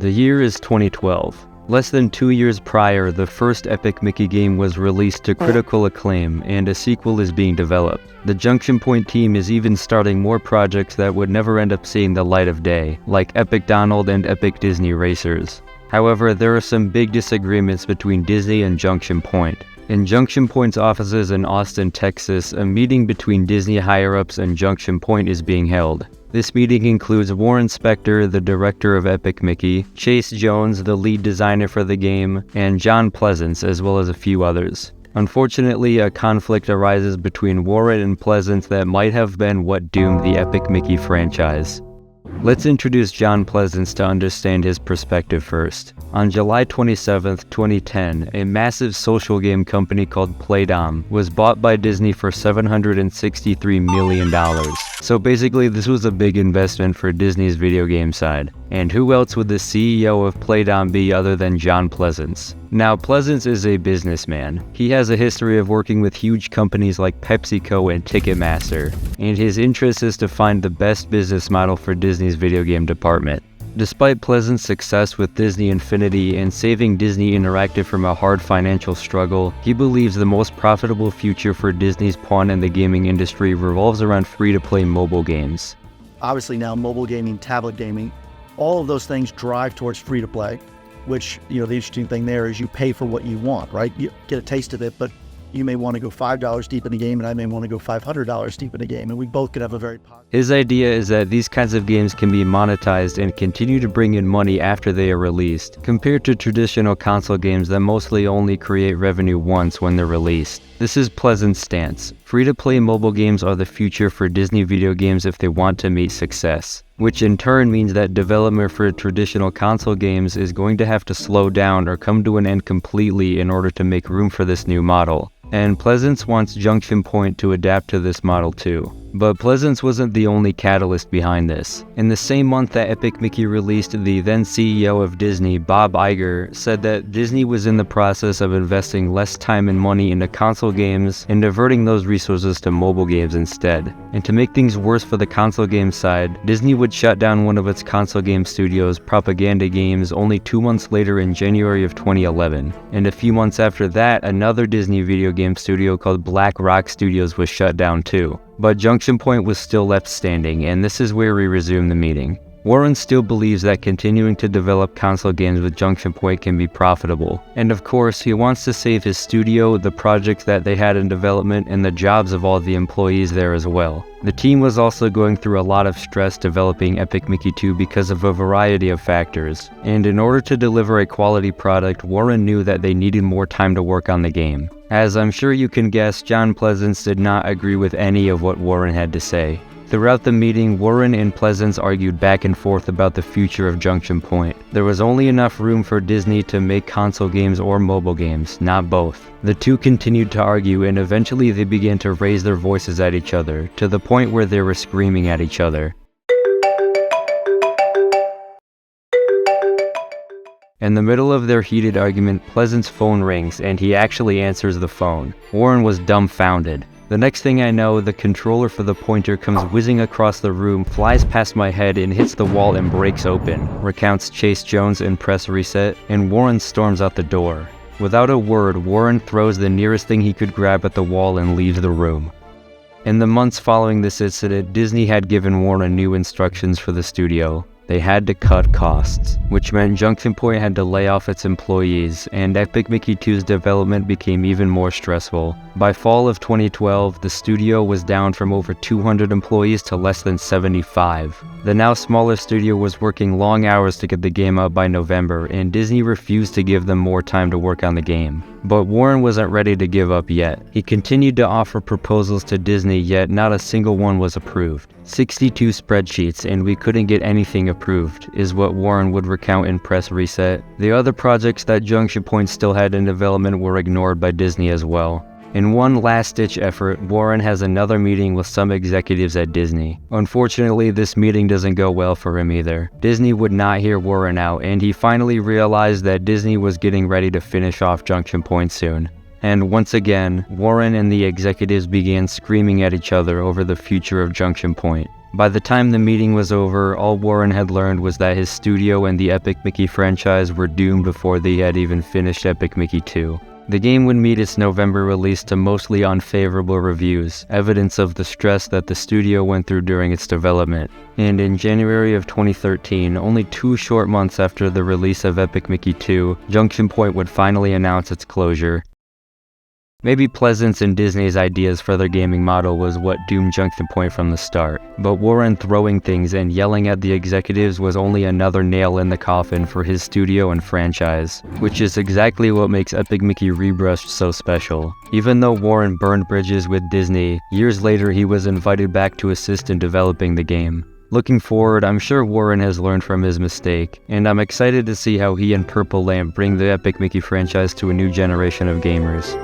The year is 2012. Less than 2 years prior, the first Epic Mickey game was released to critical acclaim, and a sequel is being developed. The Junction Point team is even starting more projects that would never end up seeing the light of day, like Epic Donald and Epic Disney Racers. However, there are some big disagreements between Disney and Junction Point. In Junction Point's offices in Austin, Texas, a meeting between Disney higher-ups and Junction Point is being held. This meeting includes Warren Spector, the director of Epic Mickey, Chase Jones, the lead designer for the game, and John Pleasance, as well as a few others. Unfortunately, a conflict arises between Warren and Pleasance that might have been what doomed the Epic Mickey franchise. Let's introduce John Pleasance to understand his perspective first. On July 27, 2010, a massive social game company called Playdom was bought by Disney for $763 million. So basically, this was a big investment for Disney's video game side. And who else would the CEO of Playdom be other than John Pleasance? Now, Pleasance is a businessman. He has a history of working with huge companies like PepsiCo and Ticketmaster, and his interest is to find the best business model for Disney's video game department. Despite Pleasance's success with Disney Infinity and saving Disney Interactive from a hard financial struggle, he believes the most profitable future for Disney's pawn in the gaming industry revolves around free-to-play mobile games. Obviously now mobile gaming, tablet gaming, all of those things drive towards free-to-play, which, the interesting thing there is you pay for what you want, right? You get a taste of it, but you may want to go $5 deep in the game, and I may want to go $500 deep in the game, and we both could have a very positive. His idea is that these kinds of games can be monetized and continue to bring in money after they are released, compared to traditional console games that mostly only create revenue once when they're released. This is Pleasance's stance. Free-to-play mobile games are the future for Disney video games if they want to meet success, which in turn means that development for traditional console games is going to have to slow down or come to an end completely in order to make room for this new model. And Pleasance wants Junction Point to adapt to this model too. But Pleasance wasn't the only catalyst behind this. In the same month that Epic Mickey released, the then CEO of Disney, Bob Iger, said that Disney was in the process of investing less time and money into console games and diverting those resources to mobile games instead. And to make things worse for the console game side, Disney would shut down one of its console game studios, Propaganda Games, only 2 months later in January of 2011. And a few months after that, another Disney video game studio called Black Rock Studios was shut down too. But Junction Point was still left standing, and this is where we resume the meeting. Warren still believes that continuing to develop console games with Junction Point can be profitable. And of course, he wants to save his studio, the projects that they had in development, and the jobs of all the employees there as well. The team was also going through a lot of stress developing Epic Mickey 2 because of a variety of factors. And in order to deliver a quality product, Warren knew that they needed more time to work on the game. As I'm sure you can guess, John Pleasance did not agree with any of what Warren had to say. Throughout the meeting, Warren and Pleasance argued back and forth about the future of Junction Point. There was only enough room for Disney to make console games or mobile games, not both. The two continued to argue, and eventually they began to raise their voices at each other, to the point where they were screaming at each other. In the middle of their heated argument, Pleasance's phone rings, and he actually answers the phone. Warren was dumbfounded. The next thing I know, the controller for the pointer comes whizzing across the room, flies past my head, and hits the wall and breaks open, recounts Chase Jones in Press Reset, and Warren storms out the door. Without a word, Warren throws the nearest thing he could grab at the wall and leaves the room. In the months following this incident, Disney had given Warren new instructions for the studio. They had to cut costs, which meant Junction Point had to lay off its employees, and Epic Mickey 2's development became even more stressful. By fall of 2012, the studio was down from over 200 employees to less than 75. The now smaller studio was working long hours to get the game out by November, and Disney refused to give them more time to work on the game. But Warren wasn't ready to give up yet. He continued to offer proposals to Disney, yet not a single one was approved. 62 spreadsheets, and we couldn't get anything approved, is what Warren would recount in Press Reset. The other projects that Junction Point still had in development were ignored by Disney as well. In one last-ditch effort, Warren has another meeting with some executives at Disney. Unfortunately, this meeting doesn't go well for him either. Disney would not hear Warren out, and he finally realized that Disney was getting ready to finish off Junction Point soon. And once again, Warren and the executives began screaming at each other over the future of Junction Point. By the time the meeting was over, all Warren had learned was that his studio and the Epic Mickey franchise were doomed before they had even finished Epic Mickey 2. The game would meet its November release to mostly unfavorable reviews, evidence of the stress that the studio went through during its development. And in January of 2013, only 2 short months after the release of Epic Mickey 2, Junction Point would finally announce its closure. Maybe Pleasance and Disney's ideas for their gaming model was what doomed Junction Point from the start, but Warren throwing things and yelling at the executives was only another nail in the coffin for his studio and franchise, which is exactly what makes Epic Mickey Rebrushed so special. Even though Warren burned bridges with Disney, years later he was invited back to assist in developing the game. Looking forward, I'm sure Warren has learned from his mistake, and I'm excited to see how he and Purple Lamp bring the Epic Mickey franchise to a new generation of gamers.